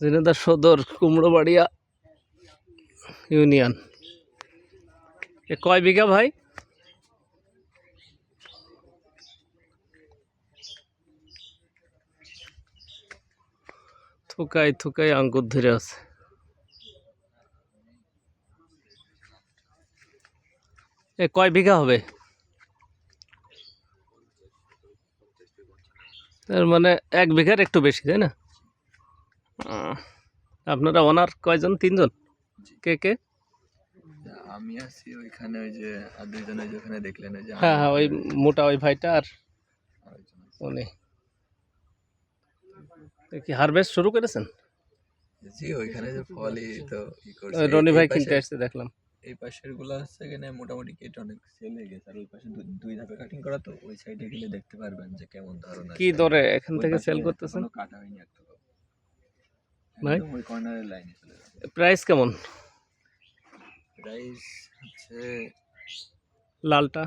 ঝিনাইদহ সদর কুমড়োবাড়িয়া ইউনিয়ন। এ কয় বিঘা ভাই? থুকায় থুকায় আঙ্গুর ধরে আছে। এ কয় বিঘা হবে? তার মানে 1 বিঘার একটু বেশি, তাই না? আপনারা ওনার কয়জন? 3 জন? কে কে? আমি আছি ওইখানে, ওই যে আর দুইজন ওই যে ওখানে দেখলেন, ওই যে হ্যাঁ হ্যাঁ, ওই মোটা ওই ভাইটা আর আরেকজন আছে। উনি কি হারভেস্ট শুরু করেছেন? জি, ওইখানে যে ফলই তো ই করছে। ওই রনি ভাই এই কিনতে পাশে আসছে দেখলাম। এই পাশের গুলো হচ্ছে এখানে মোটামুটি কেটে অনেক সেল হয়ে গেছে, আর ওই পাশে দুই ধাপে কাটিং করা, তো ওই সাইডে গেলে দেখতে পারবেন যে কেমন ধরনের কি sell দরে হয়। এখান ওই থেকে পাশে সেল করতেছেন এখনো কাটা হয়নি একটা ভাই? একদম ওই কর্নারের লাইনে চলে যাবে। প্রাইস কেমন প্রাইস হচ্ছে লালটা?